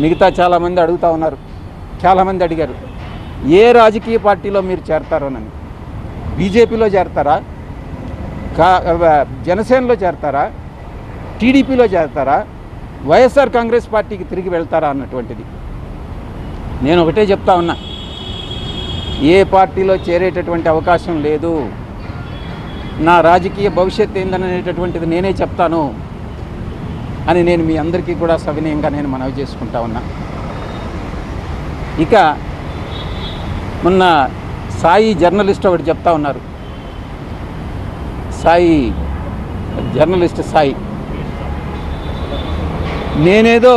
మిగతా చాలామంది అడుగుతూ ఉన్నారు, చాలామంది అడిగారు ఏ రాజకీయ పార్టీలో మీరు చేరతారోనని. బీజేపీలో చేరతారా, జనసేనలో చేరతారా, టీడీపీలో చేరతారా, వైఎస్ఆర్ కాంగ్రెస్ పార్టీకి తిరిగి వెళ్తారా అన్నటువంటిది. నేను ఒకటే చెప్తా ఉన్నా, ఏ పార్టీలో చేరేటటువంటి అవకాశం లేదు. నా రాజకీయ భవిష్యత్తు ఏందనేటటువంటిది నేనే చెప్తాను అని నేను మీ అందరికీ కూడా సవినయంగా నేను మనవి చేసుకుంటా ఉన్నా. ఇక మొన్న సాయి జర్నలిస్ట్ ఒకటి చెప్తా ఉన్నారు, సాయి జర్నలిస్ట్ సాయి, నేనేదో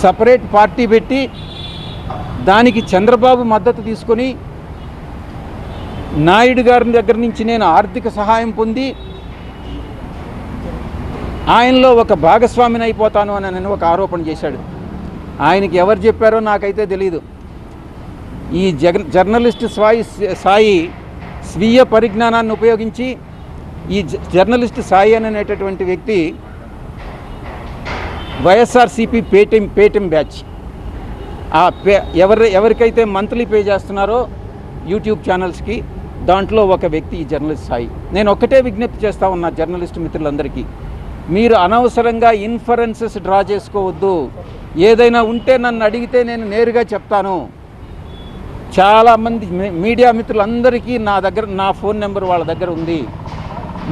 సపరేట్ పార్టీ పెట్టి దానికి చంద్రబాబు మద్దతు తీసుకొని నాయుడు గారి దగ్గర నుంచి నేను ఆర్థిక సహాయం పొంది ఆయనలో ఒక భాగస్వామిని అయిపోతాను అని నేను ఒక ఆరోపణ చేశాడు. ఆయనకి ఎవరు చెప్పారో నాకైతే తెలియదు. ఈ జర్నలిస్ట్ సాయి స్వీయ పరిజ్ఞానాన్ని ఉపయోగించి ఈ జర్నలిస్ట్ సాయి అనేటటువంటి వ్యక్తి వైఎస్ఆర్సీపీ పేటిఎం బ్యాచ్ ఎవరికైతే మంత్లీ పే చేస్తున్నారో యూట్యూబ్ ఛానల్స్కి, దాంట్లో ఒక వ్యక్తి ఈ జర్నలిస్ట్ సాయి. నేను ఒక్కటే విజ్ఞప్తి చేస్తా ఉన్నా జర్నలిస్ట్ మిత్రులందరికీ, మీరు అనవసరంగా ఇన్ఫరెన్సెస్ డ్రా చేసుకోవద్దు. ఏదైనా ఉంటే నన్ను అడిగితే నేను నేరుగా చెప్తాను. చాలామంది మీడియా మిత్రులందరికీ నా ఫోన్ నెంబర్ వాళ్ళ దగ్గర ఉంది,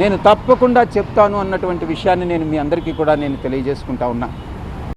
నేను తప్పకుండా చెప్తాను అన్నటువంటి విషయాన్ని నేను మీ అందరికీ కూడా నేను తెలియజేసుకుంటా ఉన్నా.